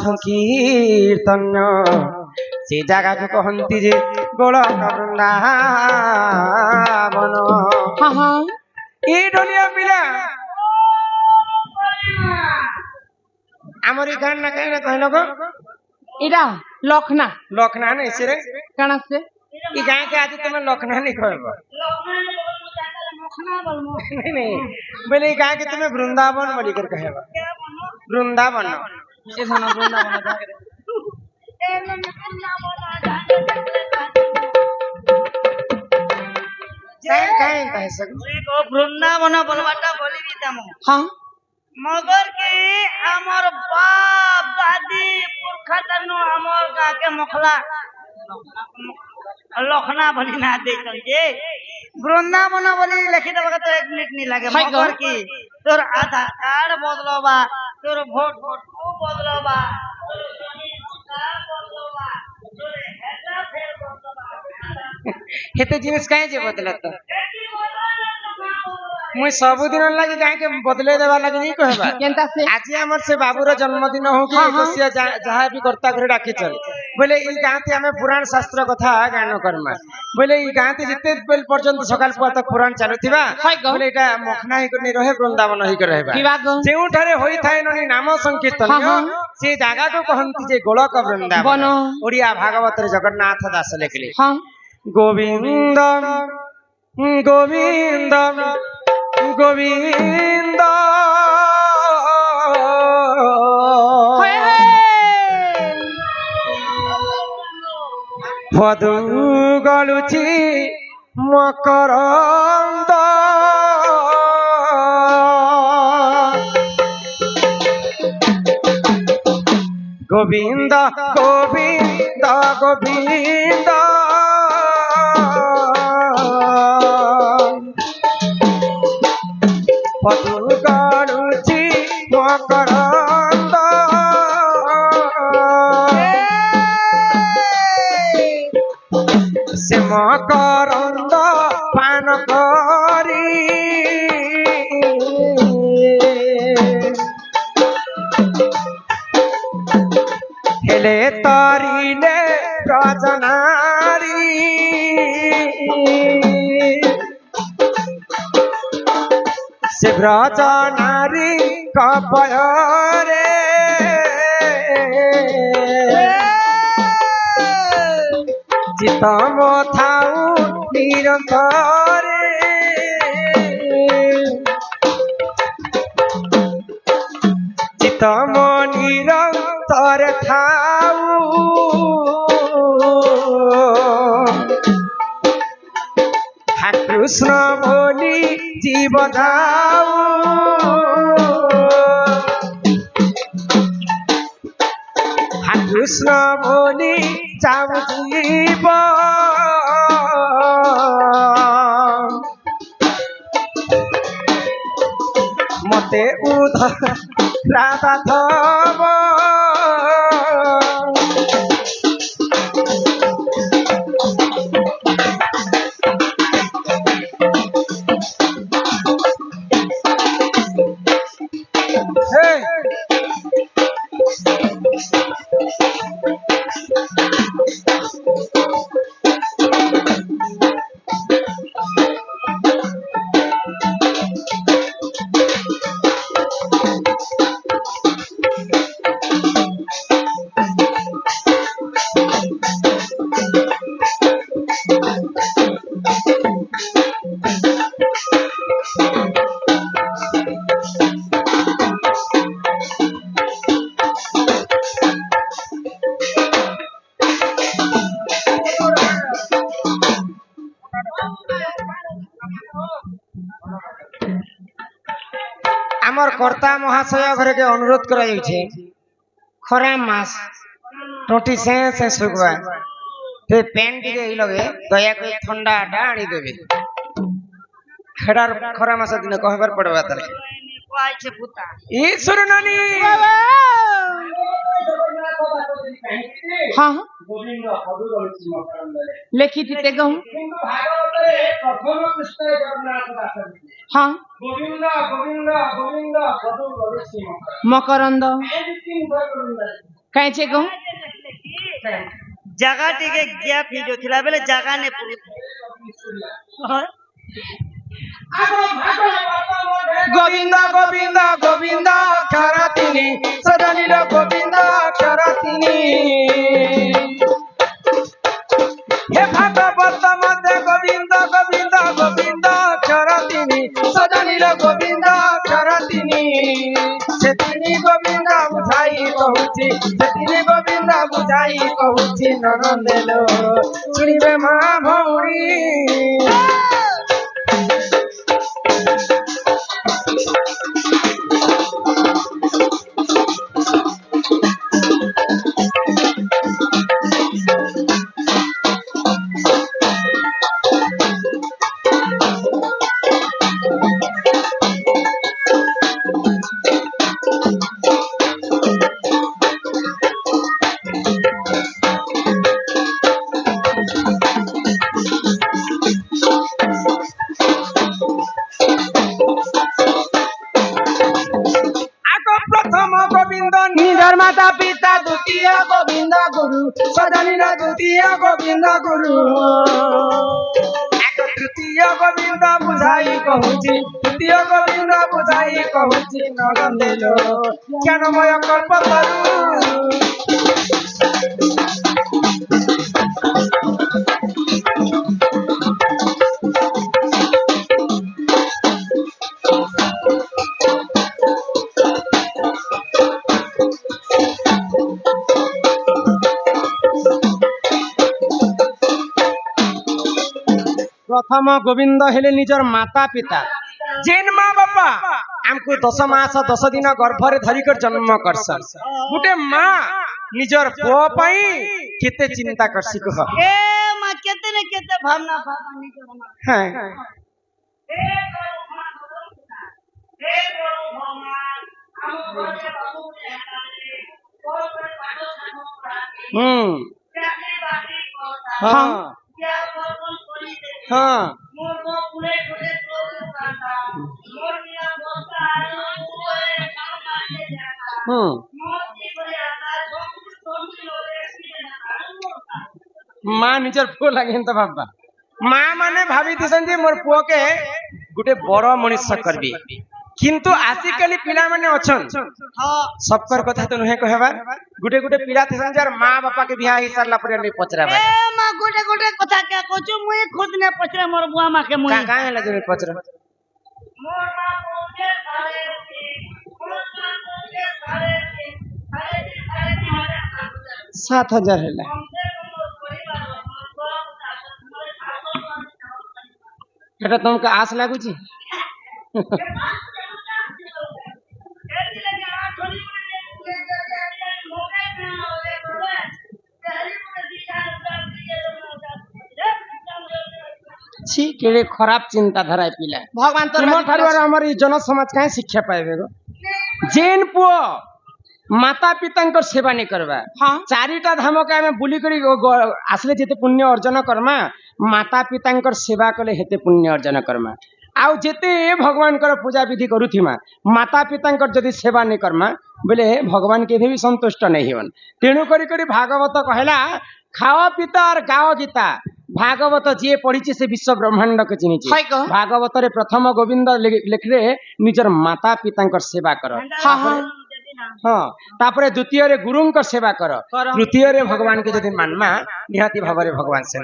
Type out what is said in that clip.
संकीर्तन से जगह को कहती जे गोलक वृंदावन ये दुनिया मिला आमरी गान ना कहना कहलो को इरा लखना लखना नहीं से रे काना से ई गाय के आज तुम लखना नहीं कहबो नहीं नहीं बोले गाय के तुम्हें वृंदावन बोली कर कहबो वृंदावन ए थाना वृंदावन जाके कहे सक वृंदावन बोलबाटा बोली दी तम हां मगर के हमर बाप दादी पुरखा तनु हमर का के मखला लखना बोली ना दे जे वृंदावन बोली लिखि देबा तो 1 मिनट नहीं लागे मगर की तोर आधार कार्ड बदलबा तोर वोट बदलबा हेते जिनिस काहे जे बदलत मुई सब दिन लागि गाय के बदले देबा लागि नहीं कहबा केनता से आज हमर से बाबूर जन्मदिन हो कि कोसिया जहा भी करता करे डाके चल बोले ई गांते हमें पुराण शास्त्र कथा गान करमा बोले ई गांते जिते बेल पर्यंत सकाल पुआ तक पुराण चालुथिबा बोले एटा मखना ही कर नहीं रहे वृंदावन ही कर रहबा जेउ ठारे होई थाए ननी नाम संकीर्तन से जागा को कहंती जे गोलक वृंदावन ओडिया भागवत रे जगन्नाथ दास लिखले हां गोविंद गोविंद गोविंद पदु गलुची मकरंद गोविंद गोविंद गोविंद पदु गलुची मकरंद से मकरंद पान करी हेले तारिले रजनारी से रजनारी कपयरे चितम थाऊ निरंतरे चितम निरंतर थाऊ हा कृष्ण बोली जीव दाऊ हा कृष्ण बोली जाऊ जीव मते उधर राधा धव आमर कर्ता महाशय घरे के अनुरोध करा जाइछे खरा मास टोटी से सुगवा ते पेन टिके ई लगे दया को ठंडा आटा आनी देबे खेडार खरा मास दिन कहबर पड़बा तले कोई छे पुता ईश्वर नानी हां गोविंद हदुर अछि मकरंदरे लिखित ते गहु किंतु भागवत रे प्रथम पृष्ठ जगन्नाथ दास हां गोविंद गोविंद गोविंद हदुर अछि मकरंद एडिटिंग କାଇଁ ସେ କହୁ ଜାଗା ଟିକେ ଗ୍ୟାପ ହେଇଯାଉଥିଲା ବେଲେ ଜାଗା ନେ গোবিন্দ গোবিন্দ গোবিন্দ অক্ষর তিনি সজনীর গোবিন্দ অক্ষর তিনি হে ভাগবত মধ্যে গোবিন্দ গোবিন্দ গোবিন্দ অক্ষর তিনি সজনীর গোবিন্দ অক্ষর তিনি সে তিনি গোবিন্দ বুঝাই কহুছি সে তিনি গোবিন্দ বুঝাই কহুছি ননন্দেল শুনিবে মা ভৌণী প্রথম গোবিন্দ নিজের মাতা পিতা দ্বিতীয় গোবিন্দ গুরু সজনীর দ্বিতীয় গোবিন্দ গুরু তৃতীয় গোবিন্দ বুঝাই কহুছি তৃতীয় গোবিন্দ বুঝাই কহুছি নরন্দেল জ্ঞানময় কল্পতরু प्रथम गोविंद हेले निजर माता पिता जेन माँ बापा हमको 10 मास 10 दिन गर्भ रे धरिकर जन्म करसन गुटे माँ निजर पुओ पई केते चिंता करसी कह ए मा केते ने केते भावना भावनी करमा हैं हे प्रभु भगवान हम बड़े बाबू के हटाले और पर पाटो सानो पढ़ाके त्याने बाकी कोता हां क्या बोल कोली दे हां मोर को पूरे पूरे तो काटा मोर मिया बोलता ओए काम मारने जाता मोर की करे आता सोम लोरे की ना माँ निजर पुओ लागे त बाबा माँ माने भाभी दिसन जे मोर पुओ के गुटे बड़ मनुष्य करबी किंतु आजिकली पिला माने अछन हां सबकर कथा तो नुहे कहबा गुटे गुटे पिला थिसन जार माँ बापा के बियाह ही सरला परे नहीं पचराबा ए मा गोटे गोटे कथा क्या कहछु मुई खुद ने पचरे मोर बुआ मा के मुई का का लगे नहीं पचरा मोर मा पहुंचे सारे मोर मा पहुंचे सारे 7,000 हेला हमसे मोर परिवार मोर एटा तुमका आस लागु छी छी केड़े खराब चिंताधारा पिला भगवान तो तुम ठार हमर ई जन समाज काहे शिक्षा पाएबे गो जेन पुओ माता पिता सेवा नहीं करवा हाँ चारिटा धाम के आमे बुली करी आसले जेते पुण्य अर्जन करमा माता पिता सेवा कले हेते पुण्य अर्जन करमा आउ जेते भगवान कर पूजा विधि करुथिमा माता पिता जदि सेवा नहीं करमा बोले भगवान के भी संतुष्ट नहीं होन तेणु करी भागवत कहला खाओ पिता और गाओ गीता भागवत जी पढ़ी से विश्व ब्रह्मांड के चिन्ह हाय कह भागवत रे प्रथम गोविंद लिखले निजर माता पिता सेवा कर हाँ हाँ हाँ तापरे द्वितीय रे गुरुंकर सेवा कर तृतीय रे भगवान के जदि मानमा निहाती भाव रे भगवान से